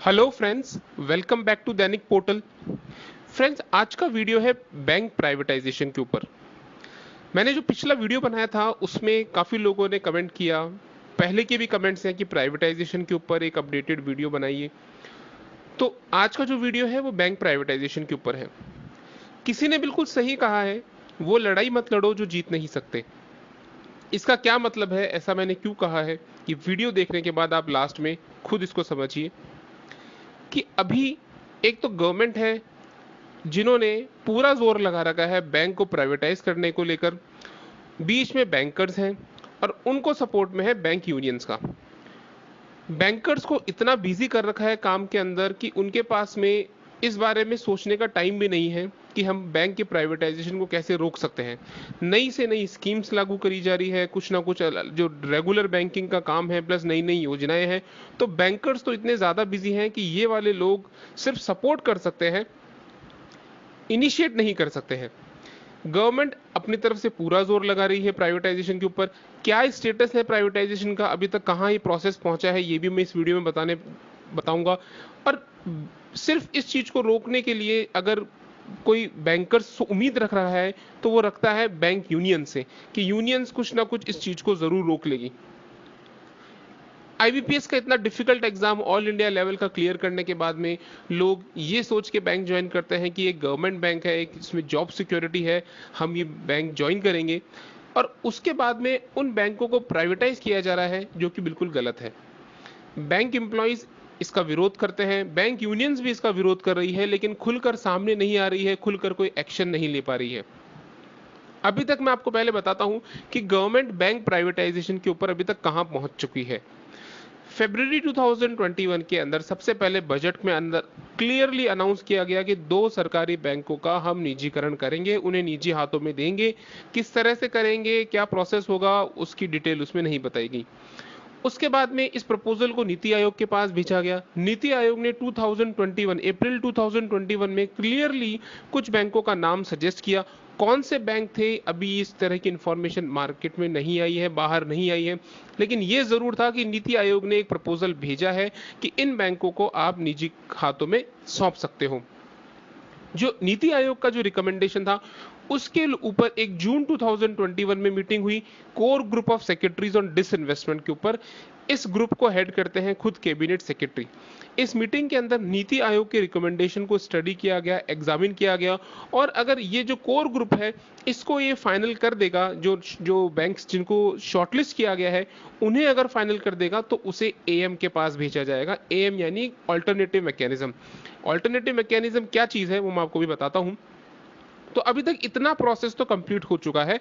Hello friends, welcome back to Dainik portal. Friends, आज का video है बैंक प्राइवेटाइजेशन के ऊपर। मैंने जो पिछला वीडियो बनाया था उसमें काफ़ी लोगों ने कमेंट किया। पहले के भी कमेंट्स हैं कि प्राइवेटाइजेशन के ऊपर एक अपडेटेड वीडियो बनाइए। तो आज का जो वीडियो है वो बैंक प्राइवेटाइजेशन के ऊपर है। किसी ने बिल्कुल सही कहा है, वो लड़ाई मत लड़ो जो जीत नहीं सकते। इसका क्या मतलब है, ऐसा मैंने क्यों कहा है, कि वीडियो देखने के बाद आप लास्ट में खुद इसको समझिए। कि अभी एक तो गवर्नमेंट है जिन्होंने पूरा जोर लगा रखा है बैंक को प्राइवेटाइज करने को लेकर। बीच में बैंकर्स हैं और उनको सपोर्ट में है बैंक यूनियंस का। बैंकर्स को इतना बिजी कर रखा है काम के अंदर कि उनके पास में इस बारे में सोचने का टाइम भी नहीं है कि हम बैंक के प्राइवेटाइजेशन को कैसे रोक सकते हैं। नई से नई स्कीम्स लागू करी जा रही है, कुछ ना कुछ जो रेगुलर बैंकिंग का काम है प्लस नई नई योजनाएं हैं। तो बैंकर्स तो इतने ज़्यादा बिजी हैं कि ये वाले लोग सिर्फ सपोर्ट कर सकते हैं, इनिशिएट नहीं कर सकते हैं। गवर्नमेंट अपनी तरफ से पूरा जोर लगा रही है प्राइवेटाइजेशन के ऊपर। क्या स्टेटस है प्राइवेटाइजेशन का, अभी तक कहाँ ये प्रोसेस पहुंचा है, ये भी मैं इस वीडियो में बताऊंगा। और सिर्फ इस चीज को रोकने के लिए अगर कोई बैंकर्स उम्मीद रख रहा है तो वो रखता है बैंक यूनियन से कि यूनियंस कुछ ना कुछ इस चीज को जरूर रोक लेगी। आईबीपीएस का इतना difficult exam all India level का क्लियर करने के बाद में लोग ये सोच के बैंक ज्वाइन करते हैं कि एक गवर्नमेंट बैंक है, एक इसमें जॉब सिक्योरिटी है, हम ये बैंक ज्वाइन करेंगे। और उसके बाद में उन बैंकों को प्राइवेटाइज किया जा रहा है, जो कि बिल्कुल गलत है। बैंक एम्प्लॉयज इसका विरोध करते हैं, बैंक यूनियंस भी इसका विरोध कर रही है, लेकिन खुलकर सामने नहीं आ रही है, खुलकर कोई एक्शन नहीं ले पा रही है। अभी तक मैं आपको पहले बताता हूं कि गवर्नमेंट बैंक प्राइवेटाइजेशन के ऊपर अभी तक कहां पहुंच चुकी है। फरवरी 2021 के अंदर सबसे पहले बजट में अंदर क्लियरली अनाउंस किया गया कि 2 सरकारी बैंकों का हम निजीकरण करेंगे, उन्हें निजी हाथों में देंगे। किस तरह से करेंगे, क्या प्रोसेस होगा, उसकी डिटेल उसमें नहीं बताई गई। उसके बाद में इस प्रपोजल को नीति आयोग के पास भेजा गया। नीति आयोग ने 2021 अप्रैल 2021 में क्लियरली कुछ बैंकों का नाम सजेस्ट किया। कौन से बैंक थे अभी इस तरह की इंफॉर्मेशन मार्केट में नहीं आई है, बाहर नहीं आई है, लेकिन ये जरूर था कि नीति आयोग ने एक प्रपोजल भेजा है कि इन बैंकों को आप निजी हाथों में सौंप सकते हो। जो नीति आयोग का जो रिकमेंडेशन था उसके ऊपर एक जून 2021 में मीटिंग हुई core group of secretaries on disinvestment के ऊपर। इस ग्रुप को हेड करते हैं खुद कैबिनेट सेक्रेटरी। इस मीटिंग के अंदर नीति आयोग के रिकमेंडेशन को स्टडी किया गया, एग्जामिन किया गया, और अगर ये जो कोर ग्रुप है इसको ये फाइनल कर देगा, जो जो बैंक्स जिनको शॉर्टलिस्ट किया गया है उन्हें अगर फाइनल कर देगा तो उसे एएम के पास भेजा जाएगा। एएम यानी ऑल्टरनेटिव मैकेनिज्म। ऑल्टरनेटिव मैकेनिज्म क्या चीज है वो मैं आपको भी बताता हूं। तो अभी तक इतना प्रोसेस तो कंप्लीट हो चुका है।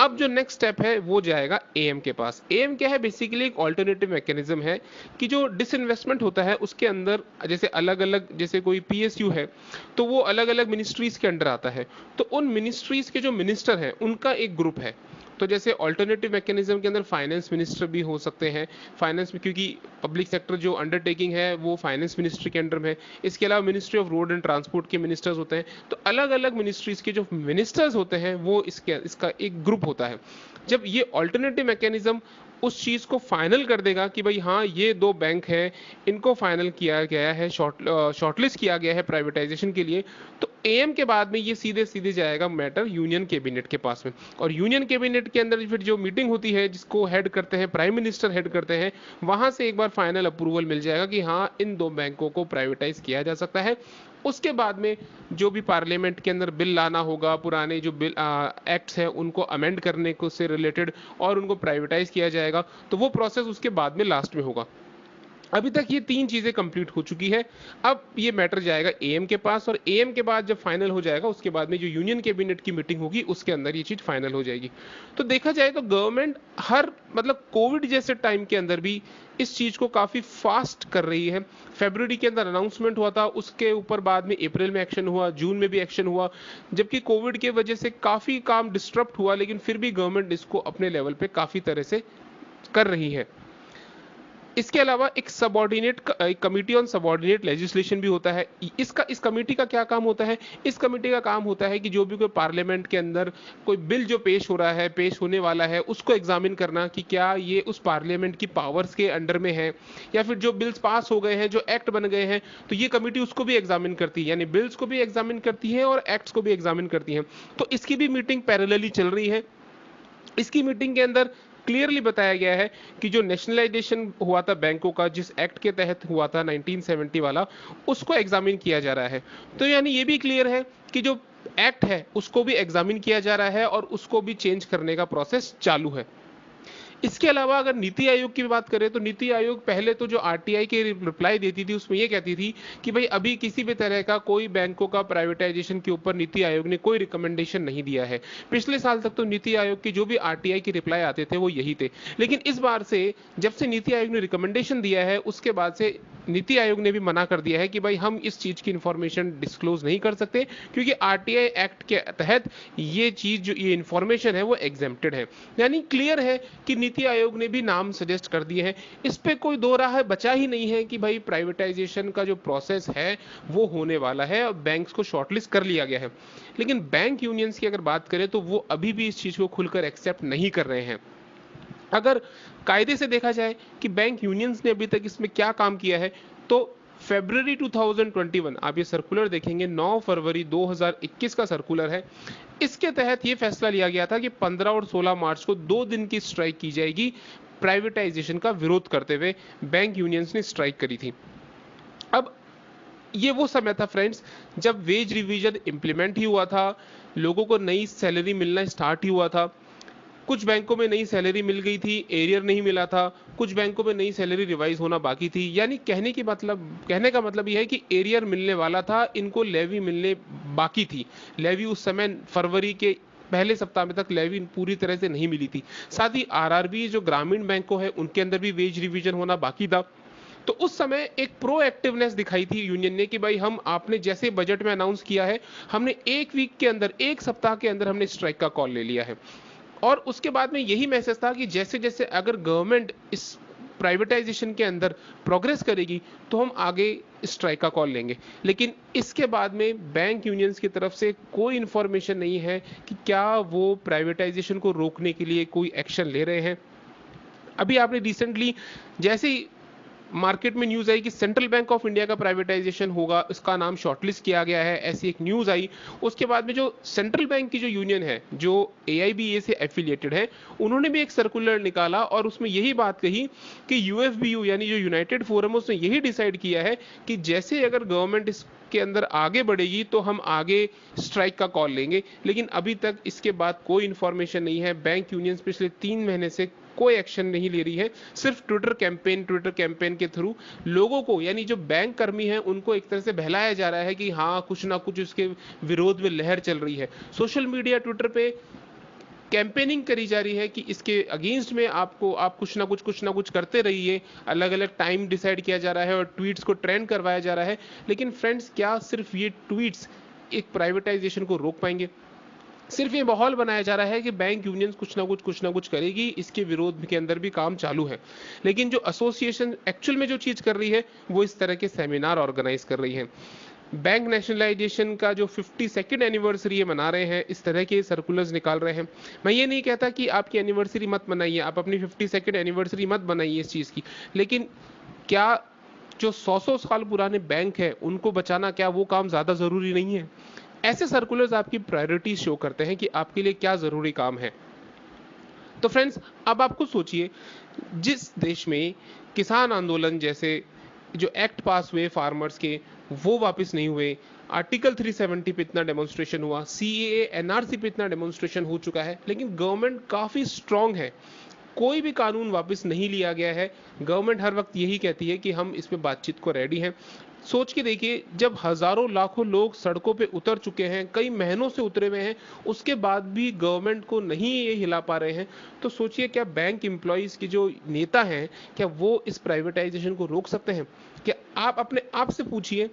अब जो नेक्स्ट स्टेप है वो जाएगा एएम के पास। एएम क्या है, बेसिकली एक ऑल्टरनेटिव मैकेनिज्म है कि जो डिसइन्वेस्टमेंट होता है उसके अंदर जैसे अलग अलग, जैसे कोई पीएसयू है तो वो अलग अलग मिनिस्ट्रीज के अंडर आता है। तो उन मिनिस्ट्रीज के जो मिनिस्टर हैं उनका एक ग्रुप है। तो जैसे ऑल्टरनेटिव मैकेनिज्म के अंदर फाइनेंस मिनिस्टर भी हो सकते हैं। फाइनेंस में क्योंकि पब्लिक सेक्टर जो अंडरटेकिंग है वो फाइनेंस मिनिस्ट्री के अंडर में है। इसके अलावा ministry of road and transport के मिनिस्टर्स होते हैं। तो अलग अलग मिनिस्ट्रीज के जो मिनिस्टर्स होते हैं वो इसका एक ग्रुप होता है। जब ये ऑल्टरनेटिव मैकेनिज्म उस चीज को फाइनल कर देगा कि भाई हाँ ये 2 बैंक हैं, इनको फाइनल किया गया है, शॉर्टलिस्ट किया गया है प्राइवेटाइजेशन के लिए, तो एएम के बाद में ये सीधे सीधे जाएगा मैटर यूनियन कैबिनेट के पास में। और यूनियन कैबिनेट के अंदर फिर जो मीटिंग होती है जिसको हेड करते हैं प्राइम मिनिस्टर हेड करते हैं, वहां से एक बार फाइनल अप्रूवल मिल जाएगा कि हाँ इन 2 बैंकों को प्राइवेटाइज किया जा सकता है। उसके बाद में जो भी पार्लियामेंट के अंदर बिल लाना होगा, पुराने जो बिल एक्ट्स हैं उनको अमेंड करने को से रिलेटेड, और उनको प्राइवेटाइज किया जाएगा। तो वो प्रोसेस उसके बाद में लास्ट में होगा। अभी तक ये 3 चीजें कंप्लीट हो चुकी है। अब ये मैटर जाएगा एएम के पास, और एएम के बाद जब फाइनल हो जाएगा उसके बाद में जो यूनियन कैबिनेट की मीटिंग होगी उसके अंदर ये चीज फाइनल हो जाएगी। तो देखा जाए तो गवर्नमेंट हर मतलब कोविड जैसे टाइम के अंदर भी इस चीज को काफी फास्ट कर रही है। फरवरी के अंदर अनाउंसमेंट हुआ था, उसके ऊपर बाद में अप्रैल में एक्शन हुआ, जून में भी एक्शन हुआ। जबकि कोविड के वजह से काफी काम डिस्टर्ब हुआ, लेकिन फिर भी गवर्नमेंट इसको अपने लेवल पे काफी तरह से कर रही है। इसके अलावा एक subordinate committee on subordinate legislation भी होता है। इस कमेटी का क्या काम होता है? इस कमेटी का काम होता है कि जो भी कोई पार्लियामेंट के अंदर कोई बिल जो पेश हो रहा है, पेश होने वाला है, उसको एग्जामिन करना कि क्या ये उस पार्लियामेंट की पावर्स के अंडर में है, या फिर जो बिल्स पास हो गए हैं, जो एक्ट बन गए हैं, तो ये कमेटी उसको भी एग्जामिन करती है, यानी बिल्स को भी एग्जामिन करती है और एक्ट्स को भी एग्जामिन करती है। तो इसकी भी मीटिंग पैरेलली चल रही है। इसकी मीटिंग के अंदर क्लियरली बताया गया है कि जो नेशनलाइजेशन हुआ था बैंकों का, जिस एक्ट के तहत हुआ था 1970 वाला, उसको एग्जामिन किया जा रहा है। तो यानी ये भी क्लियर है कि जो एक्ट है उसको भी एग्जामिन किया जा रहा है और उसको भी चेंज करने का प्रोसेस चालू है। इसके अलावा अगर नीति आयोग की बात करें तो नीति आयोग पहले तो जो आरटीआई की रिप्लाई देती थी उसमें यह कहती थी कि भाई अभी किसी भी तरह का कोई बैंकों का प्राइवेटाइजेशन के ऊपर नीति आयोग ने कोई रिकमेंडेशन नहीं दिया है। पिछले साल तक तो नीति आयोग की जो भी आरटीआई की रिप्लाई आते थे वो यही थे, लेकिन इस बार से जब से नीति आयोग ने रिकमेंडेशन दिया है उसके बाद से नीति आयोग ने भी मना कर दिया है कि भाई हम इस चीज की इंफॉर्मेशन डिस्क्लोज नहीं कर सकते, क्योंकि आरटीआई एक्ट के तहत ये चीज जो ये इंफॉर्मेशन है वो एग्जेम्प्टेड है। यानी क्लियर है कि नीति आयोग ने भी नाम सजेस्ट कर दिए हैं। इस पे कोई दो राह बचा ही नहीं है कि भाई प्राइवेटाइजेशन का जो प्रोसेस है वो होने वाला है और बैंक्स को शॉर्टलिस्ट कर लिया गया है। लेकिन बैंक यूनियंस की अगर बात करें तो वो अभी भी इस चीज को खुलकर एक्सेप्ट नहीं कर रहे हैं। अगर कायदे से देखा जाए कि बैंक यूनियंस ने अभी तक इसमें क्या काम किया है, तो फरवरी 2021 आप ये सर्कुलर देखेंगे, 9 फरवरी 2021 का सर्कुलर है। इसके तहत ये फैसला लिया गया था कि 15 और 16 मार्च को 2 दिन की स्ट्राइक की जाएगी। प्राइवेटाइजेशन का विरोध करते हुए बैंक यूनियंस ने स्ट्राइक करी थी। अब ये वो समय था फ्रेंड्स जब वेज रिवीजन इंप्लीमेंट ही हुआ था, लोगों को नई सैलरी मिलना स्टार्ट ही हुआ था। कुछ बैंकों में नई सैलरी मिल गई थी, एरियर नहीं मिला था। कुछ बैंकों में नई सैलरी रिवाइज होना बाकी थी। यानी कहने का मतलब यह है कि एरियर मिलने वाला था, इनको लेवी मिलने बाकी थी। लेवी उस समय फरवरी के पहले सप्ताह में तक लेवी पूरी तरह से नहीं मिली थी। साथ ही आरआरबी जो ग्रामीण बैंकों है उनके अंदर भी वेज रिवीजन होना बाकी था। तो उस समय एक प्रोएक्टिवनेस दिखाई थी यूनियन ने कि भाई हम आपने जैसे बजट में अनाउंस किया है, हमने एक वीक के अंदर, एक सप्ताह के अंदर हमने स्ट्राइक का कॉल ले लिया है। और उसके बाद में यही मैसेज था कि जैसे जैसे अगर गवर्नमेंट इस प्राइवेटाइजेशन के अंदर प्रोग्रेस करेगी तो हम आगे स्ट्राइक का कॉल लेंगे। लेकिन इसके बाद में बैंक यूनियंस की तरफ से कोई इंफॉर्मेशन नहीं है कि क्या वो प्राइवेटाइजेशन को रोकने के लिए कोई एक्शन ले रहे हैं। अभी आपने रिसेंटली जैसे ही मार्केट में न्यूज आई कि सेंट्रल बैंक ऑफ इंडिया का प्राइवेटाइजेशन होगा, इसका नाम शॉर्टलिस्ट किया गया है, ऐसी एक न्यूज आई। उसके बाद में जो सेंट्रल बैंक की जो यूनियन है जो एआईबीए से एफिलिएटेड है, उन्होंने भी एक सर्कुलर निकाला और उसमें यही बात कही कि यूएफबीयू यानी जो यूनाइटेड फोरम, उसने यही डिसाइड किया है कि जैसे अगर गवर्नमेंट के अंदर आगे बढ़ेगी तो हम आगे स्ट्राइक का कॉल लेंगे। लेकिन अभी तक इसके बाद कोई इंफॉर्मेशन नहीं है। बैंक यूनियंस पिछले 3 महीने से कोई एक्शन नहीं ले रही है। सिर्फ ट्विटर कैंपेन के थ्रू लोगों को, यानी जो बैंक कर्मी हैं, उनको एक तरह से बहलाया जा रहा है कि हाँ कुछ ना कुछ इसके विरोध में लहर चल रही है। सोशल मीडिया, ट्विटर पे कैंपेनिंग करी जा रही है कि इसके अगेंस्ट में आप कुछ ना कुछ करते रहिए। अलग अलग टाइम डिसाइड किया जा रहा है और ट्वीट्स को ट्रेंड करवाया जा रहा है। लेकिन फ्रेंड्स, क्या सिर्फ ये ट्वीट्स एक प्राइवेटाइजेशन को रोक पाएंगे? सिर्फ ये माहौल बनाया जा रहा है कि बैंक यूनियंस कुछ ना कुछ करेगी, इसके विरोध के अंदर भी काम चालू है। लेकिन जो एसोसिएशन एक्चुअल में जो चीज कर रही है वो इस तरह के सेमिनार ऑर्गेनाइज कर रही है। बैंक नेशनलाइजेशन का जो 52nd एनिवर्सरी मना रहे हैं, इस तरह के सर्कुलर्स निकाल रहे हैं। मैं ये नहीं कहता कि आपकी एनिवर्सरी मत मनाइए, आप अपनी 52nd एनिवर्सरी मत बनाइए इस चीज की, लेकिन क्या जो 100 साल पुराने बैंक है उनको बचाना, क्या वो काम ज्यादा जरूरी नहीं है? ऐसे सर्कुलर्स आपकी प्रायोरिटी शो करते हैं कि आपके लिए क्या जरूरी काम है। तो फ्रेंड्स, अब आप खुद सोचिए, जिस देश में किसान आंदोलन जैसे जो एक्ट पास हुए फार्मर्स के, वो वापस नहीं हुए, आर्टिकल 370 पे इतना डेमोन्स्ट्रेशन हुआ, सीएए एनआरसी पे इतना डेमोन्स्ट्रेशन हो चुका है, लेकिन गवर्नमेंट काफी स्ट्रांग है, कोई भी कानून वापस नहीं लिया गया है। गवर्नमेंट हर वक्त यही कहती है कि हम इस पे बातचीत को रेडी हैं। सोच के देखिए, जब हजारों लाखों लोग सड़कों पे उतर चुके हैं, कई महीनों से उतरे हुए हैं, उसके बाद भी गवर्नमेंट को नहीं ये हिला पा रहे हैं, तो सोचिए क्या बैंक एम्प्लॉइज की जो नेता हैं, क्या वो इस प्राइवेटाइजेशन को रोक सकते हैं? क्या आप अपने आप से पूछिए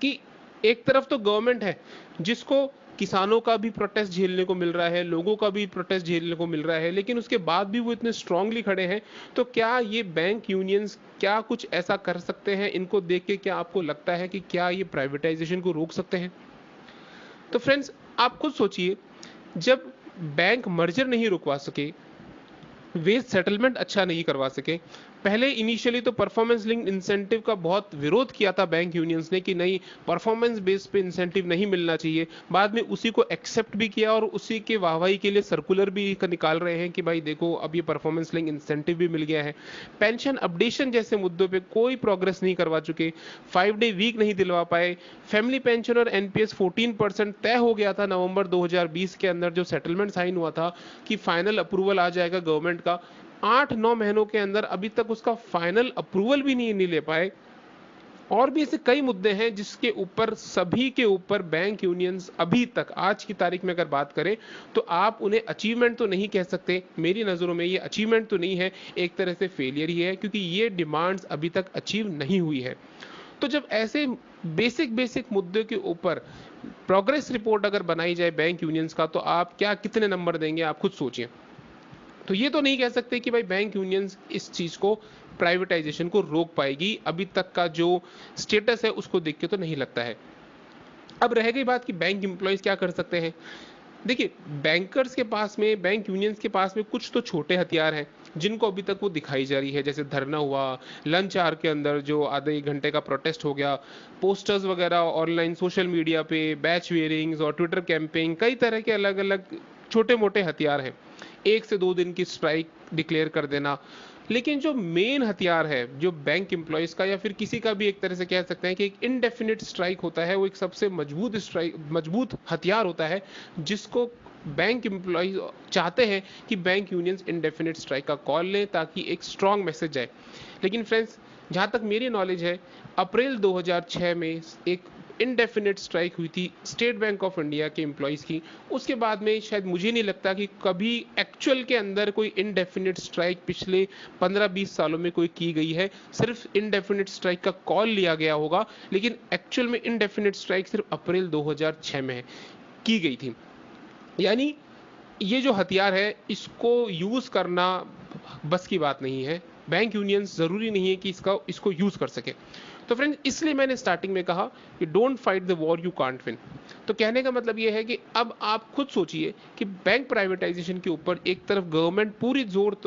कि एक तरफ तो गवर्नमेंट है जिसको किसानों का भी प्रोटेस्ट झेलने को मिल रहा है, लोगों का भी प्रोटेस्ट झेलने को मिल रहा है, लेकिन उसके बाद भी वो इतने स्ट्रांगली खड़े हैं। तो क्या ये बैंक यूनियंस क्या कुछ ऐसा कर सकते हैं? इनको देख के क्या आपको लगता है कि क्या ये प्राइवेटाइजेशन को रोक सकते हैं? तो फ्रेंड्स, आप खुद सोचिए, जब बैंक मर्जर नहीं रुकवा सके, वेज सेटलमेंट अच्छा नहीं करवा सके, पहले इनिशियली तो परफॉर्मेंस लिंक्ड इंसेंटिव का बहुत विरोध किया था बैंक यूनियंस ने कि नहीं, परफॉर्मेंस बेस पे इंसेंटिव नहीं मिलना चाहिए। बाद में उसी को एक्सेप्ट भी किया और उसी के वाहवाही के लिए सर्कुलर भी निकाल रहे हैं कि भाई देखो, अब ये परफॉर्मेंस लिंक्ड इंसेंटिव भी मिल गया है। पेंशन अपडेशन जैसे मुद्दों पे कोई प्रोग्रेस नहीं करवा चुके, 5 डे वीक नहीं दिलवा पाए, फैमिली पेंशन और एनपीएस 14% तय हो गया था नवंबर 2020 के अंदर, जो सेटलमेंट साइन हुआ था कि फाइनल अप्रूवल आ जाएगा गवर्नमेंट का। 8-9 महीनों के अंदर अभी तक उसका फाइनल अप्रूवल भी नहीं ले पाए। और भी ऐसे कई मुद्दे हैं जिसके ऊपर सभी के ऊपर बैंक यूनियंस अभी तक, आज की तारीख में अगर बात करें तो आप उन्हें अचीवमेंट तो नहीं कह सकते। मेरी नज़रों में ये अचीवमेंट तो नहीं है, एक तरह से फेलियर ही है, क्योंकि ये डिमांड्स अभी तक अचीव नहीं हुई है। तो जब ऐसे बेसिक मुद्दों के ऊपर प्रोग्रेस रिपोर्ट अगर बनाई जाए बैंक यूनियंस का, तो आप क्या कितने नंबर देंगे? आप खुद सोचिए। तो ये तो नहीं कह सकते कि भाई बैंक यूनियंस इस चीज को, प्राइवेटाइजेशन को रोक पाएगी। अभी तक का जो स्टेटस है उसको देख के तो नहीं लगता है। अब रह गई बात कि बैंक एम्प्लॉयज क्या कर सकते हैं। देखिए, बैंकर्स के पास में, बैंक यूनियंस के पास में कुछ तो छोटे हथियार हैं जिनको अभी तक वो दिखाई जा रही है, जैसे धरना हुआ, लंच आवर के अंदर जो आधे 1 घंटे का प्रोटेस्ट हो गया, पोस्टर्स वगैरह ऑनलाइन सोशल मीडिया पे, बैच वेयरिंग्स और ट्विटर कैंपेन, कई तरह के अलग अलग छोटे मोटे हथियार हैं। 1 से 2 दिन की स्ट्राइक डिक्लेयर कर देना। लेकिन जो मेन हथियार है जो बैंक एम्प्लॉयज का, या फिर किसी का भी एक तरह से कह सकते हैं कि एक इनडेफिनिट स्ट्राइक होता है, वो एक सबसे मजबूत हथियार होता है जिसको बैंक एम्प्लॉयज चाहते हैं कि बैंक यूनियंस इनडेफिनिट स्ट्राइक का कॉल लें ताकि एक स्ट्रांग मैसेज जाए। लेकिन फ्रेंड्स, जहां तक मेरी नॉलेज है, अप्रैल 2006 में एक इनडेफिनिट स्ट्राइक हुई थी स्टेट बैंक ऑफ इंडिया के एम्प्लॉयज की। उसके बाद में शायद मुझे नहीं लगता कि कभी एक्चुअल के अंदर कोई इनडेफिनिट स्ट्राइक पिछले 15-20 सालों में कोई की गई है। सिर्फ इनडेफिनिट स्ट्राइक का कॉल लिया गया होगा, लेकिन एक्चुअल में इनडेफिनिट स्ट्राइक सिर्फ अप्रैल 2006 में की गई थी। यानी ये जो हथियार है इसको यूज करना बस की बात नहीं है। बैंक यूनियंस जरूरी नहीं है कि इसको यूज कर सके। तो फ्रेंड्स, इसलिए मैंने स्टार्टिंग में कहा कि don't fight the war you can't win. तो कहने का मतलब यह है कि अब आप खुद सोचिए कि बैंक प्राइवेटाइजेशन के ऊपर एक तरफ गवर्नमेंट पूरी जोर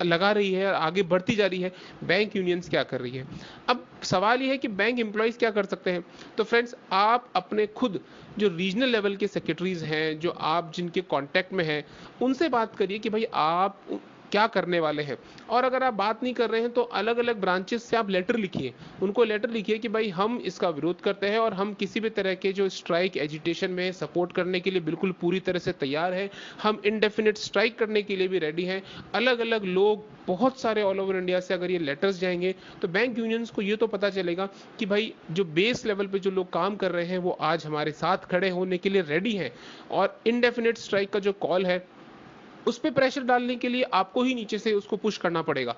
लगा रही है और आगे बढ़ती जा रही है, बैंक यूनियंस क्या कर रही है। अब सवाल यह है कि बैंक एम्प्लॉयज क्या कर सकते हैं। तो फ्रेंड्स, आप अपने खुद जो रीजनल लेवल के सेक्रेटरीज हैं, जो आप जिनके कांटेक्ट में हैं, उनसे बात करिए कि भाई आप क्या करने वाले हैं। और अगर आप बात नहीं कर रहे हैं तो अलग अलग ब्रांचेस से आप लेटर लिखिए, उनको लेटर लिखिए कि भाई हम इसका विरोध करते हैं और हम किसी भी तरह के जो स्ट्राइक एजिटेशन में सपोर्ट करने के लिए बिल्कुल पूरी तरह से तैयार हैं। हम इनडेफिनिट स्ट्राइक करने के लिए भी रेडी हैं। अलग अलग लोग बहुत सारे ऑल ओवर इंडिया से अगर ये लेटर्स जाएंगे तो बैंक यूनियंस को ये तो पता चलेगा कि भाई जो बेस लेवल पे जो लोग काम कर रहे हैं वो आज हमारे साथ खड़े होने के लिए रेडी हैं। और इनडेफिनिट स्ट्राइक का जो कॉल है उस पर प्रेशर डालने के लिए आपको ही नीचे से उसको पुश करना पड़ेगा।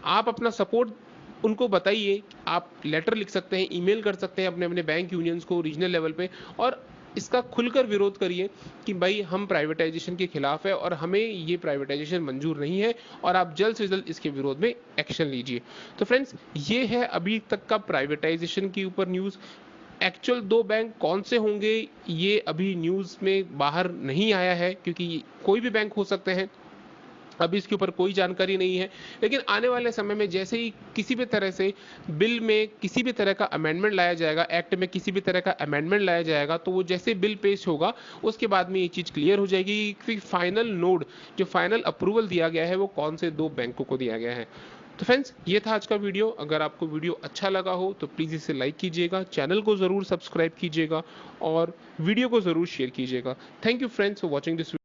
आप अपना सपोर्ट उनको बताइए, आप लेटर लिख सकते हैं, ईमेल कर सकते हैं अपने अपने बैंक यूनियंस को रीजनल लेवल पे, और इसका खुलकर विरोध करिए कि भाई हम प्राइवेटाइजेशन के खिलाफ है और हमें ये प्राइवेटाइजेशन मंजूर नहीं है, और आप जल्द से जल्द इसके विरोध में एक्शन लीजिए। तो फ्रेंड्स, ये है अभी तक का प्राइवेटाइजेशन के ऊपर न्यूज़। एक्चुअल 2 बैंक कौन से होंगे ये अभी न्यूज़ में बाहर नहीं आया है, क्योंकि कोई भी बैंक हो सकते हैं, अभी इसके ऊपर कोई जानकारी नहीं है। लेकिन आने वाले समय में जैसे ही किसी भी तरह से बिल में किसी भी तरह का अमेंडमेंट लाया जाएगा, एक्ट में किसी भी तरह का अमेंडमेंट लाया जाएगा, तो वो जैसे बिल पेश होगा उसके बाद में ये चीज़ क्लियर हो जाएगी कि फाइनल नोड, जो फाइनल अप्रूवल दिया गया है वो कौन से 2 बैंकों को दिया गया है। तो फ्रेंड्स, ये था आज का वीडियो। अगर आपको वीडियो अच्छा लगा हो तो प्लीज़ इसे लाइक कीजिएगा, चैनल को ज़रूर सब्सक्राइब कीजिएगा और वीडियो को ज़रूर शेयर कीजिएगा। Thank you friends for watching this.